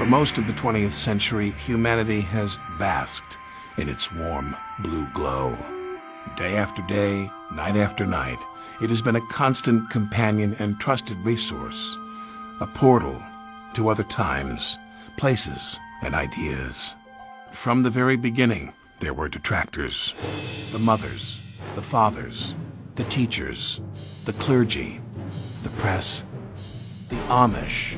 most of the 20th century, humanity has basked in its warm blue glow. Day after day, night after night, it has been a constant companion and trusted resource, a portal to other times, places, and ideas. From the very beginning, there were detractors, the mothers, the fathers, the teachers, the clergy, the press, the Amish,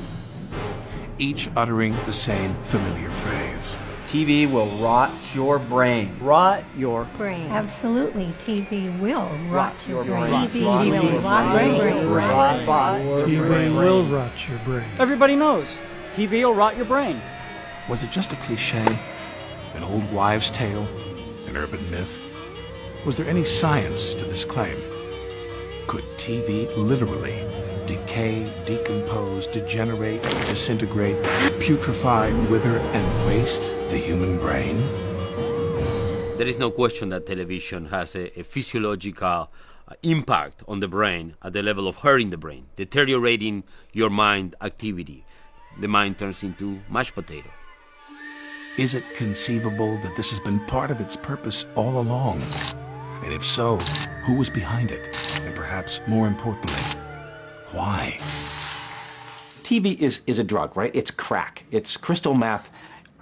each uttering the same familiar phrase. TV will rot your brain. Rot your brain. Absolutely, TV will rot your brain. TV will rot your brain. TV will rot your brain. Everybody knows, TV will rot your brain. Was it just a cliche? An old wives' tale? An urban myth? Was there any science to this claim? Could TV literally decay, decompose, degenerate, disintegrate, putrefy, wither, and waste the human brain? There is no question that television has a physiological impact on the brain at the level of hurting the brain, deteriorating your mind activity. The mind turns into mashed potato. Is it conceivable that this has been part of its purpose all along? And if so, who was behind it? And perhaps more importantly, why? TV is a drug, right? It's crack. It's crystal meth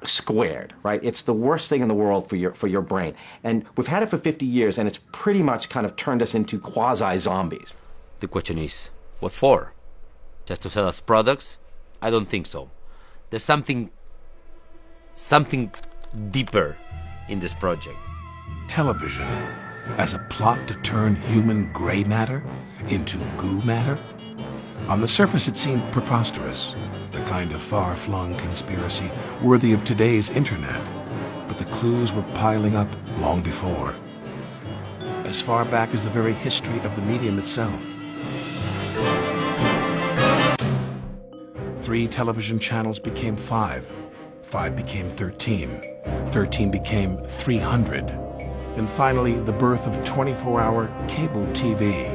squared, right? It's the worst thing in the world for your brain. And we've had it for 50 years, and it's pretty much kind of turned us into quasi-zombies. The question is, what for? Just to sell us products? I don't think so. There's something deeper in this project. Television as a plot to turn human gray matter into goo matter? On the surface, it seemed preposterous, the kind of far-flung conspiracy worthy of today's internet. But the clues were piling up long before, as far back as the very history of the medium itself. 3 television channels became 5. 5 became 13. 13 became 300. And finally, the birth of 24-hour cable TV.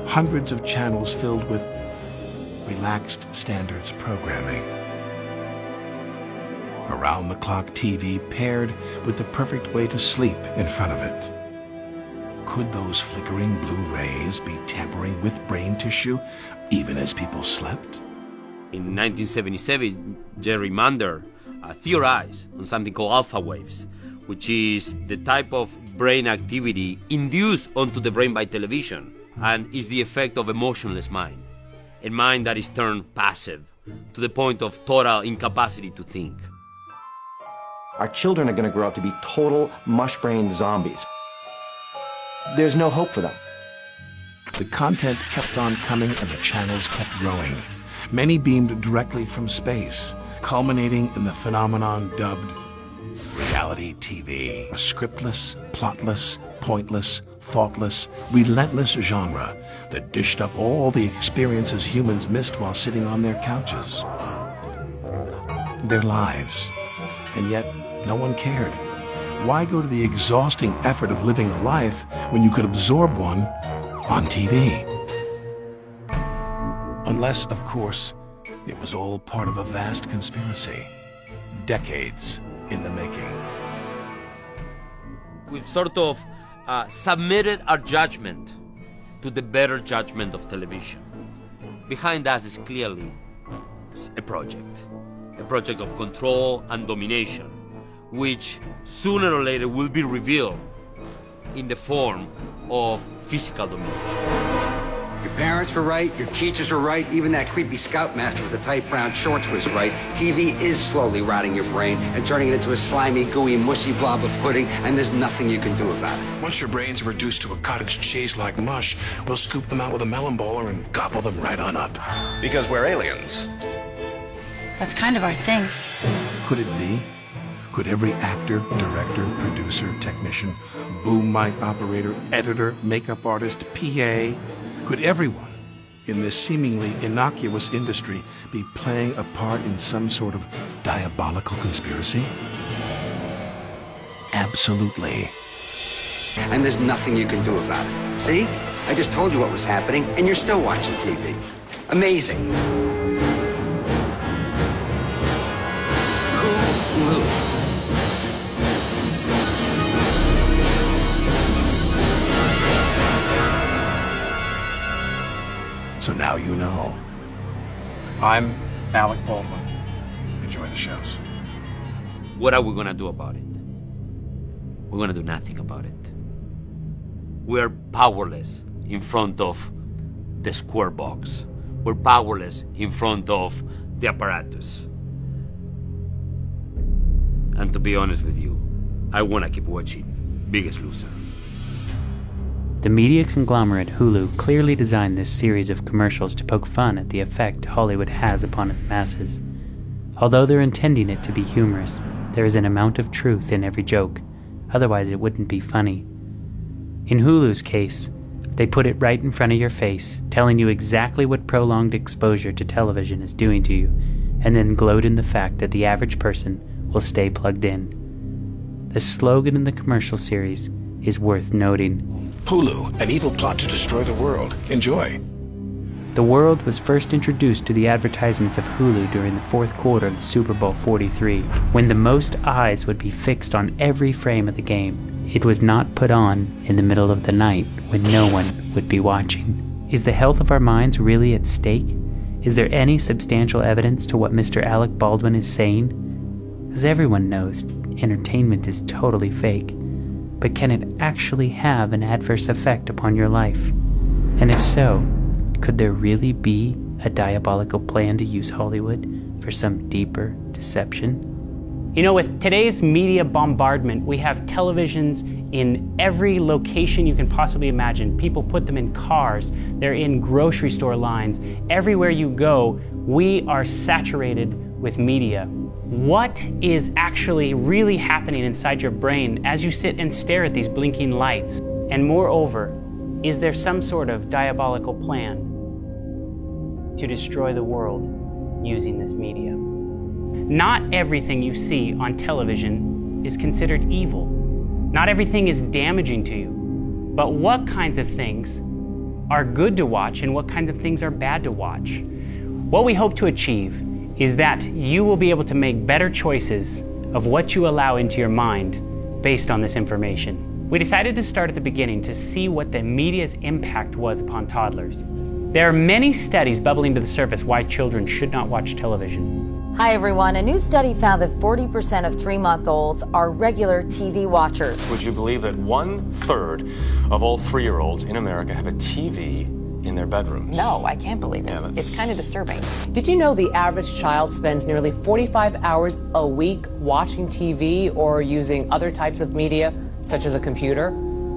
Hundreds of channels filled with relaxed standards programming. Around-the-clock TV paired with the perfect way to sleep in front of it. Could those flickering blue rays be tampering with brain tissue even as people slept? In 1977, Jerry Mander theorized on something called alpha waves, which is the type of brain activity induced onto the brain by television, and is the effect of emotionless mind. A mind that is turned passive to the point of total incapacity to think. Our children are going to grow up to be total mush-brained zombies. There's no hope for them. The content kept on coming and the channels kept growing. Many beamed directly from space, culminating in the phenomenon dubbed reality TV, a scriptless, plotless, pointless, thoughtless, relentless genre that dished up all the experiences humans missed while sitting on their couches. Their lives. And yet, no one cared. Why go to the exhausting effort of living a life when you could absorb one on TV? Unless, of course, it was all part of a vast conspiracy. Decades in the making. We've sort of submitted our judgment to the better judgment of television. Behind us is clearly a project of control and domination, which sooner or later will be revealed in the form of physical domination. Your parents were right, your teachers were right, even that creepy scoutmaster with the tight brown shorts was right. TV is slowly rotting your brain and turning it into a slimy, gooey, mushy blob of pudding, and there's nothing you can do about it. Once your brains are reduced to a cottage cheese like mush, we'll scoop them out with a melon bowler and gobble them right on up. Because we're aliens. That's kind of our thing. Could it be? Could every actor, director, producer, technician, boom mic operator, editor, makeup artist, PA, could everyone in this seemingly innocuous industry be playing a part in some sort of diabolical conspiracy? Absolutely. And there's nothing you can do about it. See? I just told you what was happening, and you're still watching TV. Amazing. I'm Alec Baldwin. Enjoy the shows. What are we gonna do about it? We're gonna do nothing about it. We're powerless in front of the square box. We're powerless in front of the apparatus. And to be honest with you, I wanna keep watching Biggest Loser. The media conglomerate Hulu clearly designed this series of commercials to poke fun at the effect Hollywood has upon its masses. Although they're intending it to be humorous, there is an amount of truth in every joke, otherwise it wouldn't be funny. In Hulu's case, they put it right in front of your face, telling you exactly what prolonged exposure to television is doing to you, and then gloat in the fact that the average person will stay plugged in. The slogan in the commercial series is worth noting. Hulu, an evil plot to destroy the world. Enjoy. The world was first introduced to the advertisements of Hulu during the fourth quarter of the Super Bowl 43, when the most eyes would be fixed on every frame of the game. It was not put on in the middle of the night when no one would be watching. Is the health of our minds really at stake? Is there any substantial evidence to what Mr. Alec Baldwin is saying? As everyone knows, entertainment is totally fake. But can it actually have an adverse effect upon your life? And if so, could there really be a diabolical plan to use Hollywood for some deeper deception? You know, with today's media bombardment, we have televisions in every location you can possibly imagine. People put them in cars, they're in grocery store lines. Everywhere you go, we are saturated with media. What is actually really happening inside your brain as you sit and stare at these blinking lights? And moreover, is there some sort of diabolical plan to destroy the world using this media? Not everything you see on television is considered evil. Not everything is damaging to you. But what kinds of things are good to watch and what kinds of things are bad to watch? What we hope to achieve is that you will be able to make better choices of what you allow into your mind based on this information. We decided to start at the beginning to see what the media's impact was upon toddlers. There are many studies bubbling to the surface why children should not watch television. Hi everyone, a new study found that 40% of 3-month-olds are regular TV watchers. Would you believe that 1/3 of all 3-year-olds in America have a TV in their bedrooms? No, I can't believe it. It's kind of disturbing. Did you know the average child spends nearly 45 hours a week watching TV or using other types of media, such as a computer?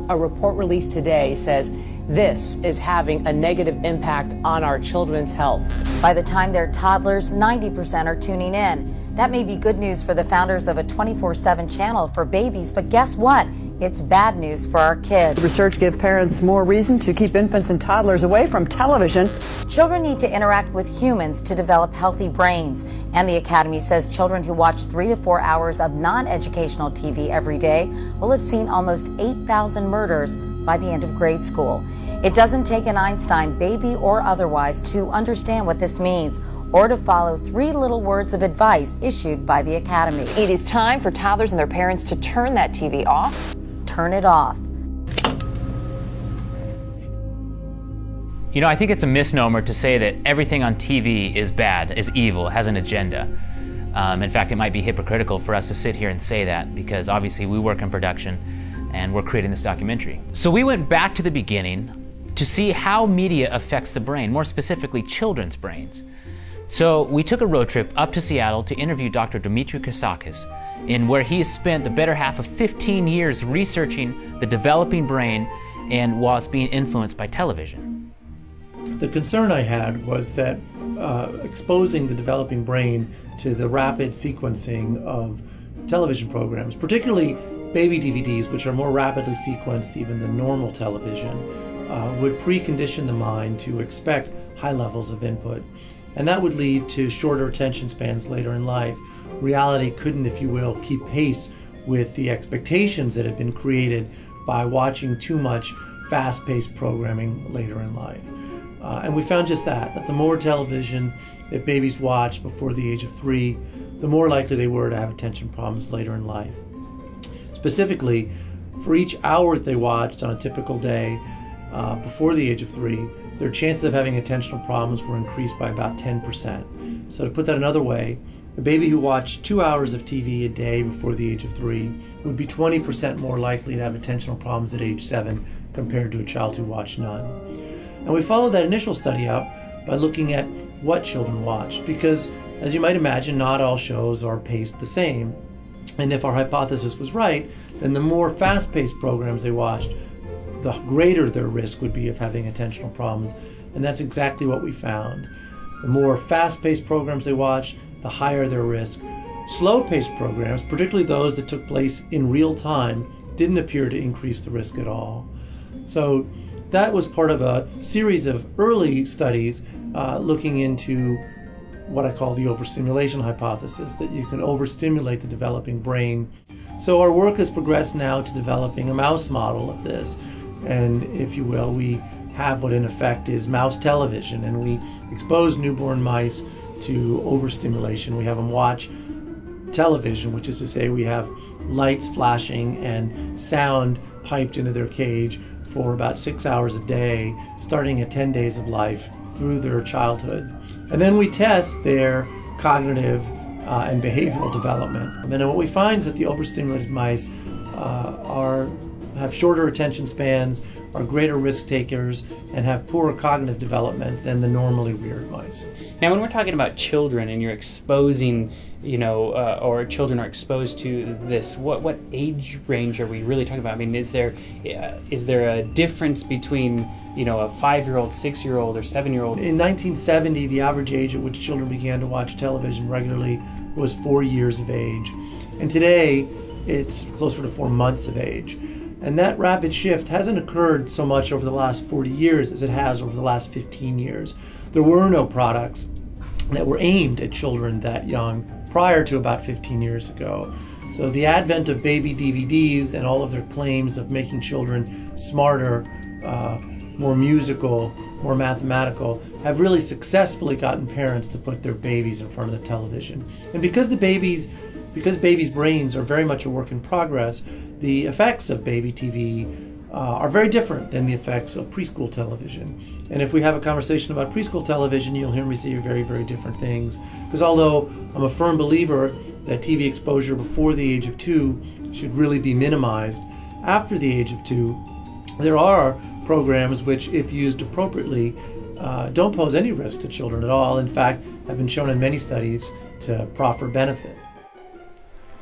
A report released today says this is having a negative impact on our children's health. By the time they're toddlers, 90% are tuning in. That may be good news for the founders of a 24/7 channel for babies, but guess what? It's bad news for our kids. Research gives parents more reason to keep infants and toddlers away from television. Children need to interact with humans to develop healthy brains. And the Academy says children who watch 3 to 4 hours of non-educational TV every day will have seen almost 8,000 murders by the end of grade school. It doesn't take an Einstein, baby or otherwise, to understand what this means or to follow 3 little words of advice issued by the Academy. It is time for toddlers and their parents to turn that TV off. Turn it off. You know, I think it's a misnomer to say that everything on TV is bad, is evil, has an agenda. In fact, it might be hypocritical for us to sit here and say that because obviously we work in production and we're creating this documentary. So we went back to the beginning to see how media affects the brain, more specifically children's brains. So we took a road trip up to Seattle to interview Dr. Dimitri Christakis, in where he has spent the better half of 15 years researching the developing brain and while it's being influenced by television. The concern I had was that exposing the developing brain to the rapid sequencing of television programs, particularly baby DVDs, which are more rapidly sequenced even than normal television, would precondition the mind to expect high levels of input. And that would lead to shorter attention spans later in life. Reality couldn't, if you will, keep pace with the expectations that had been created by watching too much fast-paced programming later in life. And we found just that the more television that babies watched before the age of 3, the more likely they were to have attention problems later in life. Specifically, for each hour that they watched on a typical day before the age of 3, their chances of having attentional problems were increased by about 10%. So to put that another way, a baby who watched 2 hours of TV a day before the age of 3 would be 20% more likely to have attentional problems at age 7 compared to a child who watched none. And we followed that initial study up by looking at what children watched, because as you might imagine, not all shows are paced the same. And if our hypothesis was right, then the more fast-paced programs they watched, the greater their risk would be of having attentional problems. And that's exactly what we found. The more fast-paced programs they watched, the higher their risk. Slow-paced programs, particularly those that took place in real time, didn't appear to increase the risk at all. So that was part of a series of early studies looking into what I call the overstimulation hypothesis, that you can overstimulate the developing brain. So our work has progressed now to developing a mouse model of this. And if you will, we have what in effect is mouse television, and we expose newborn mice to overstimulation. We have them watch television, which is to say we have lights flashing and sound piped into their cage for about 6 hours a day, starting at 10 days of life through their childhood. And then we test their cognitive and behavioral development. And then what we find is that the overstimulated mice have shorter attention spans, are greater risk takers, and have poorer cognitive development than the normally weird mice. Now, when we're talking about children and you're exposing, or children are exposed to this, what age range are we really talking about? I mean, is there a difference between, a 5-year-old, 6-year-old, or 7-year-old? In 1970, the average age at which children began to watch television regularly was 4 years of age. And today, it's closer to 4 months of age. And that rapid shift hasn't occurred so much over the last 40 years as it has over the last 15 years. There were no products that were aimed at children that young prior to about 15 years ago. So the advent of baby DVDs and all of their claims of making children smarter, more musical, more mathematical, have really successfully gotten parents to put their babies in front of the television. And because babies' brains are very much a work in progress, the effects of baby TV are very different than the effects of preschool television. And if we have a conversation about preschool television, you'll hear me say very, very different things. Because although I'm a firm believer that TV exposure before the age of 2 should really be minimized, after the age of 2, there are programs which, if used appropriately, don't pose any risk to children at all. In fact, have been shown in many studies to proffer benefit.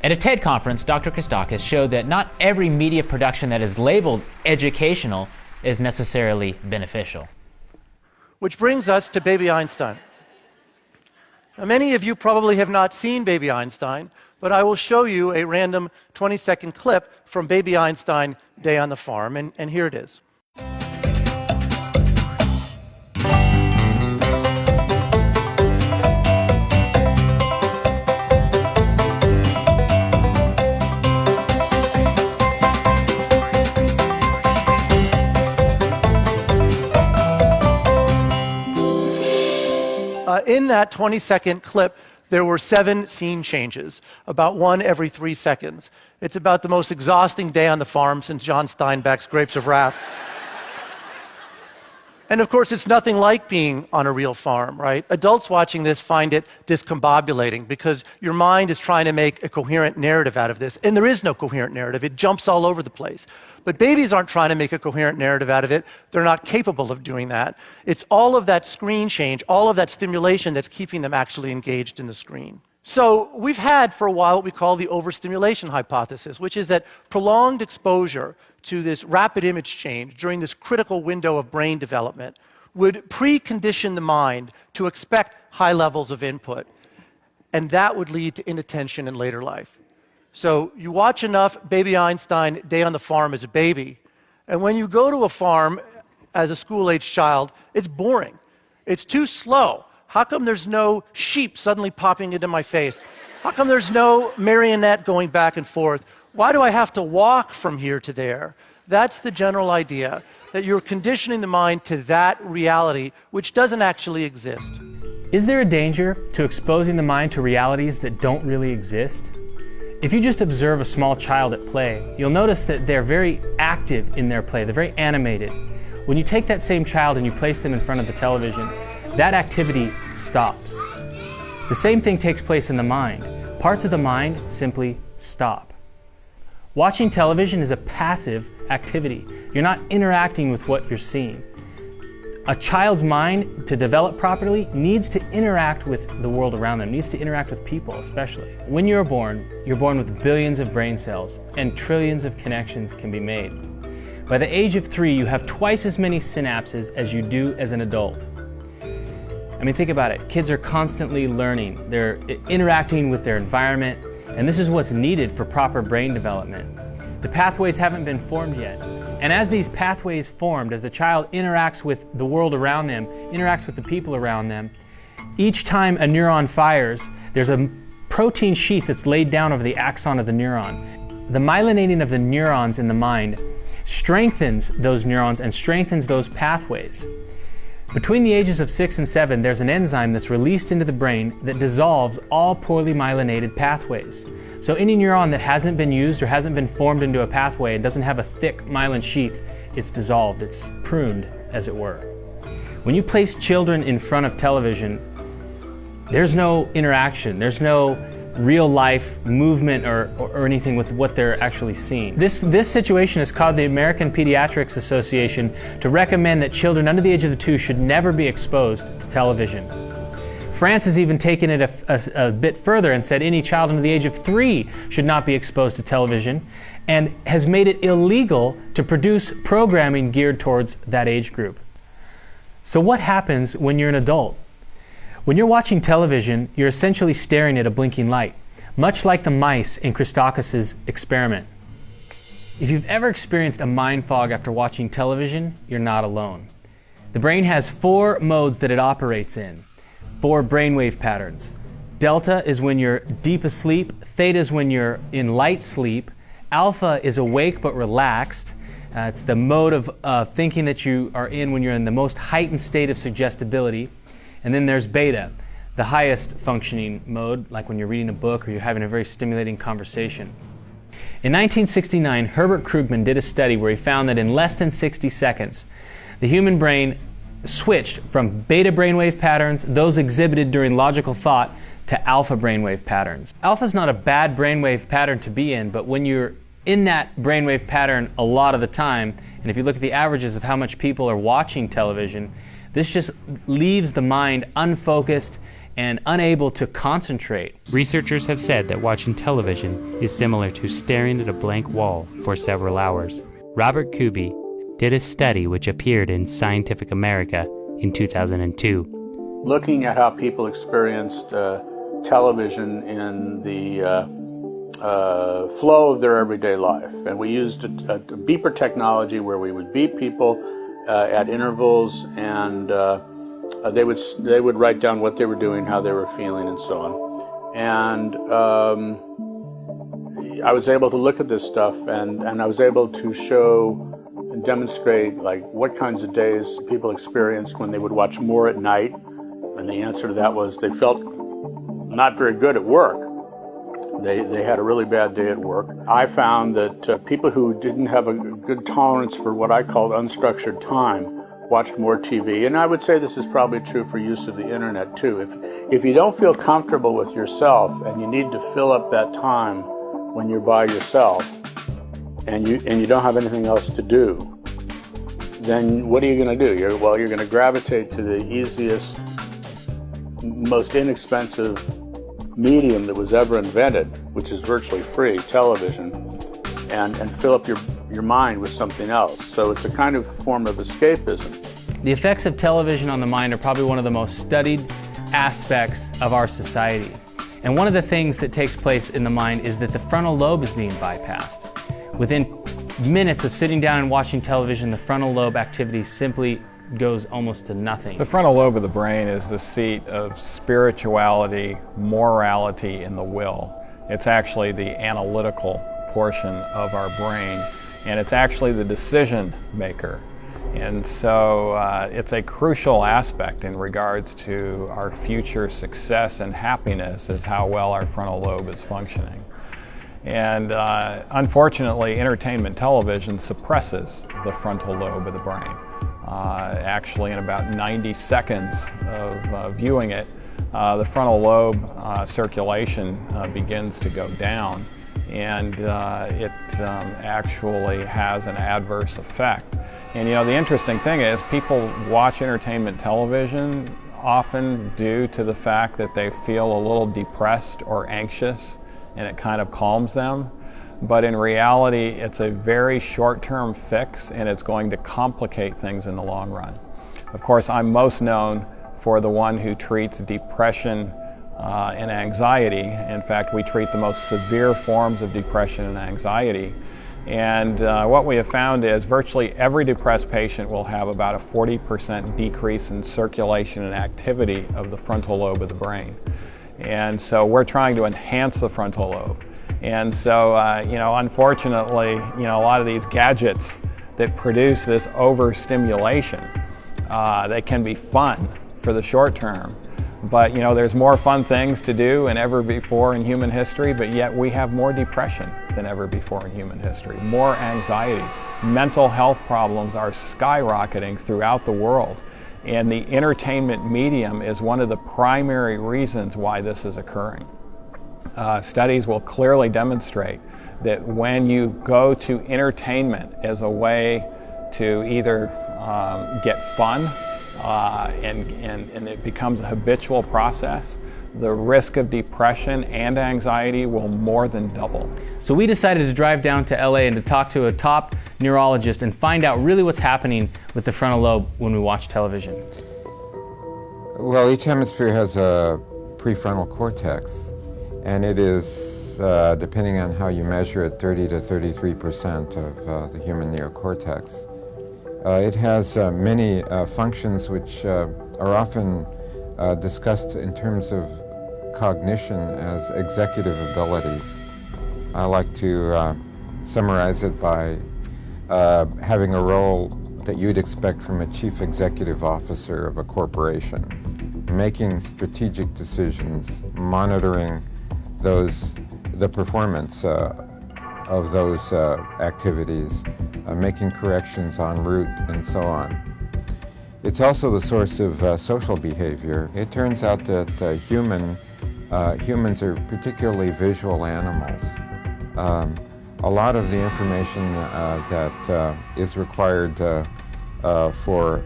At a TED conference, Dr. Christakis showed that not every media production that is labeled educational is necessarily beneficial. Which brings us to Baby Einstein. Now, many of you probably have not seen Baby Einstein, but I will show you a random 20-second clip from Baby Einstein Day on the Farm, and here it is. In that 20-second clip, there were 7 scene changes, about 1 every 3 seconds. It's about the most exhausting day on the farm since John Steinbeck's Grapes of Wrath. And of course, it's nothing like being on a real farm, right? Adults watching this find it discombobulating because your mind is trying to make a coherent narrative out of this, and there is no coherent narrative. It jumps all over the place. But babies aren't trying to make a coherent narrative out of it. They're not capable of doing that. It's all of that screen change, all of that stimulation that's keeping them actually engaged in the screen. So we've had for a while what we call the overstimulation hypothesis, which is that prolonged exposure to this rapid image change during this critical window of brain development would precondition the mind to expect high levels of input, and that would lead to inattention in later life. So you watch enough Baby Einstein Day on the Farm as a baby, and when you go to a farm as a school-age child, it's boring. It's too slow. How come there's no sheep suddenly popping into my face? How come there's no marionette going back and forth? Why do I have to walk from here to there? That's the general idea, that you're conditioning the mind to that reality, which doesn't actually exist. Is there a danger to exposing the mind to realities that don't really exist? If you just observe a small child at play, you'll notice that they're very active in their play. They're very animated. When you take that same child and you place them in front of the television, that activity stops. The same thing takes place in the mind. Parts of the mind simply stop. Watching television is a passive activity. You're not interacting with what you're seeing. A child's mind, to develop properly, needs to interact with the world around them, needs to interact with people especially. When you're born with billions of brain cells and trillions of connections can be made. By the age of 3, you have twice as many synapses as you do as an adult. I mean, think about it. Kids are constantly learning. They're interacting with their environment, and this is what's needed for proper brain development. The pathways haven't been formed yet. And as these pathways formed, as the child interacts with the world around them, interacts with the people around them, each time a neuron fires, there's a protein sheath that's laid down over the axon of the neuron. The myelinating of the neurons in the mind strengthens those neurons and strengthens those pathways. Between the ages of 6 and 7, there's an enzyme that's released into the brain that dissolves all poorly myelinated pathways. So any neuron that hasn't been used or hasn't been formed into a pathway and doesn't have a thick myelin sheath, it's dissolved, it's pruned, as it were. When you place children in front of television, there's no interaction, there's no real life movement or anything with what they're actually seeing. This situation has caused the American Pediatrics Association to recommend that children under the age of 2 should never be exposed to television. France has even taken it a bit further and said any child under the age of 3 should not be exposed to television, and has made it illegal to produce programming geared towards that age group. So what happens when you're an adult? When you're watching television, you're essentially staring at a blinking light, much like the mice in Christakis' experiment. If you've ever experienced a mind fog after watching television, you're not alone. The brain has 4 modes that it operates in, 4 brainwave patterns. Delta is when you're deep asleep, theta is when you're in light sleep, alpha is awake but relaxed. It's the mode of thinking that you are in when you're in the most heightened state of suggestibility. And then there's beta, the highest functioning mode, like when you're reading a book or you're having a very stimulating conversation. In 1969, Herbert Krugman did a study where he found that in less than 60 seconds, the human brain switched from beta brainwave patterns, those exhibited during logical thought, to alpha brainwave patterns. Alpha is not a bad brainwave pattern to be in, but when you're in that brainwave pattern a lot of the time, and if you look at the averages of how much people are watching television, this just leaves the mind unfocused and unable to concentrate. Researchers have said that watching television is similar to staring at a blank wall for several hours. Robert Kuby did a study which appeared in Scientific America in 2002. Looking at how people experienced television in the flow of their everyday life. And we used a beeper technology where we would beep people at intervals, and they would write down what they were doing, how they were feeling, and so on. And I was able to look at this stuff, and I was able to show and demonstrate like what kinds of days people experienced when they would watch more at night. And the answer to that was they felt not very good at work. They had a really bad day at work. I found that people who didn't have a good tolerance for what I called unstructured time watched more TV. And I would say this is probably true for use of the internet too. If you don't feel comfortable with yourself and you need to fill up that time when you're by yourself and you don't have anything else to do, then what are you going to do? You're going to gravitate to the easiest, most inexpensive medium that was ever invented, which is virtually free, television, and fill up your mind with something else. So it's a kind of form of escapism. The effects of television on the mind are probably one of the most studied aspects of our society. And one of the things that takes place in the mind is that the frontal lobe is being bypassed. Within minutes of sitting down and watching television, the frontal lobe activity simply goes almost to nothing. The frontal lobe of the brain is the seat of spirituality, morality, and the will. It's actually the analytical portion of our brain, and it's actually the decision maker. And so it's a crucial aspect in regards to our future success and happiness is how well our frontal lobe is functioning. And unfortunately, entertainment television suppresses the frontal lobe of the brain. Actually, in about 90 seconds of viewing it, the frontal lobe circulation begins to go down, and it actually has an adverse effect. And you know, the interesting thing is people watch entertainment television often due to the fact that they feel a little depressed or anxious, and it kind of calms them. But in reality, it's a very short-term fix, and it's going to complicate things in the long run. Of course, I'm most known for the one who treats depression and anxiety. In fact, we treat the most severe forms of depression and anxiety. And what we have found is virtually every depressed patient will have about a 40% decrease in circulation and activity of the frontal lobe of the brain. And so we're trying to enhance the frontal lobe. And so, you know, unfortunately, you know, a lot of these gadgets that produce this overstimulation, they can be fun for the short term. But, you know, there's more fun things to do than ever before in human history, but yet we have more depression than ever before in human history, more anxiety. Mental health problems are skyrocketing throughout the world, and the entertainment medium is one of the primary reasons why this is occurring. Studies will clearly demonstrate that when you go to entertainment as a way to either get fun, and it becomes a habitual process, the risk of depression and anxiety will more than double. So we decided to drive down to LA and to talk to a top neurologist and find out really what's happening with the frontal lobe when we watch television. Well, each hemisphere has a prefrontal cortex, and it is, depending on how you measure it, 30 to 33% of the human neocortex. It has many functions which are often discussed in terms of cognition as executive abilities. I like to summarize it by having a role that you'd expect from a chief executive officer of a corporation, making strategic decisions, monitoring the performance of those activities, making corrections en route, and so on. It's also the source of social behavior. It turns out that humans are particularly visual animals. A lot of the information that is required for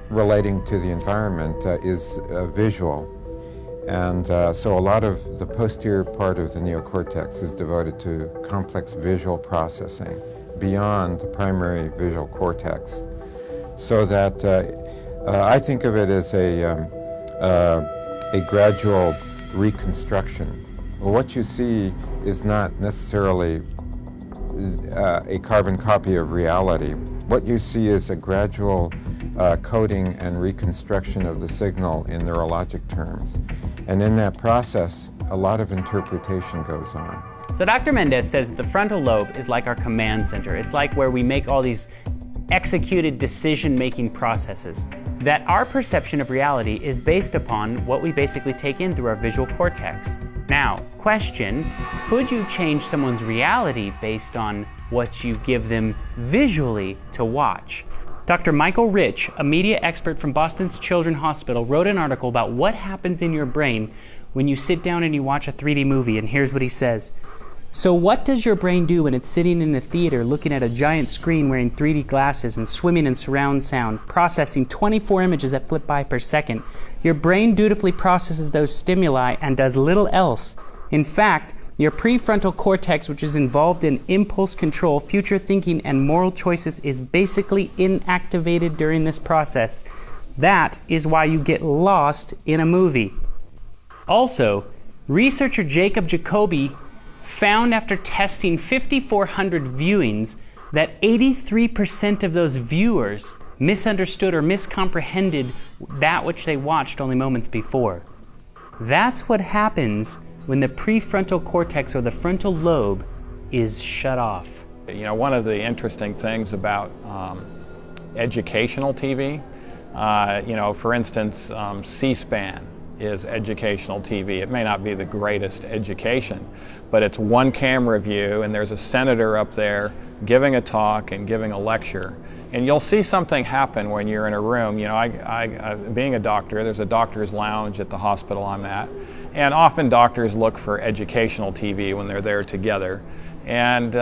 relating to the environment is visual. And so a lot of the posterior part of the neocortex is devoted to complex visual processing beyond the primary visual cortex. So that I think of it as a gradual reconstruction. Well, what you see is not necessarily a carbon copy of reality. What you see is a gradual coding and reconstruction of the signal in neurologic terms. And in that process, a lot of interpretation goes on. So Dr. Mendez says that the frontal lobe is like our command center. It's like where we make all these executed decision-making processes. That our perception of reality is based upon what we basically take in through our visual cortex. Now, question, could you change someone's reality based on what you give them visually to watch? Dr. Michael Rich, a media expert from Boston's Children's Hospital, wrote an article about what happens in your brain when you sit down and you watch a 3D movie, and here's what he says. So what does your brain do when it's sitting in a theater looking at a giant screen wearing 3D glasses and swimming in surround sound, processing 24 images that flip by per second? Your brain dutifully processes those stimuli and does little else. In fact, your prefrontal cortex, which is involved in impulse control, future thinking, and moral choices, is basically inactivated during this process. That is why you get lost in a movie. Also, researcher Jacob Jacoby found after testing 5,400 viewings that 83% of those viewers misunderstood or miscomprehended that which they watched only moments before. That's what happens when the prefrontal cortex or the frontal lobe is shut off. You know, one of the interesting things about educational TV, you know, for instance, C-SPAN is educational TV. It may not be the greatest education, but it's one camera view and there's a senator up there giving a talk and giving a lecture. And you'll see something happen when you're in a room. You know, I being a doctor, there's a doctor's lounge at the hospital I'm at. And often doctors look for educational TV when they're there together. And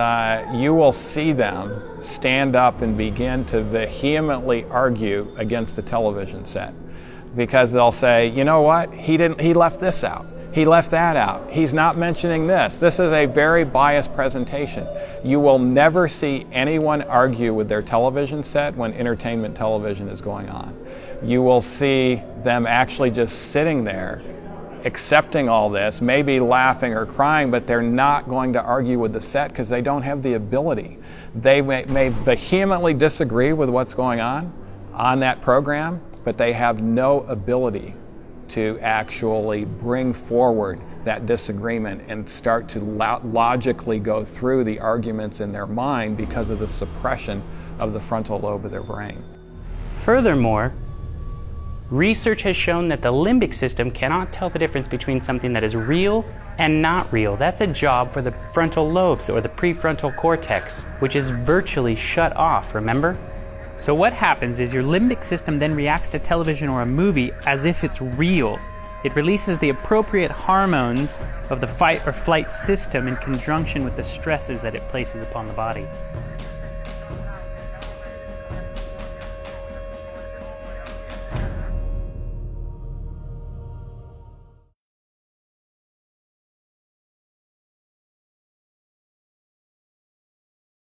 you will see them stand up and begin to vehemently argue against a television set. Because they'll say, you know what, he left this out. He left that out. He's not mentioning this. This is a very biased presentation. You will never see anyone argue with their television set when entertainment television is going on. You will see them actually just sitting there, accepting all this, maybe laughing or crying, but they're not going to argue with the set because they don't have the ability. They may vehemently disagree with what's going on that program, but they have no ability to actually bring forward that disagreement and start to logically go through the arguments in their mind because of the suppression of the frontal lobe of their brain. Furthermore, research has shown that the limbic system cannot tell the difference between something that is real and not real. That's a job for the frontal lobes or the prefrontal cortex, which is virtually shut off, remember? So what happens is your limbic system then reacts to television or a movie as if it's real. It releases the appropriate hormones of the fight or flight system in conjunction with the stresses that it places upon the body.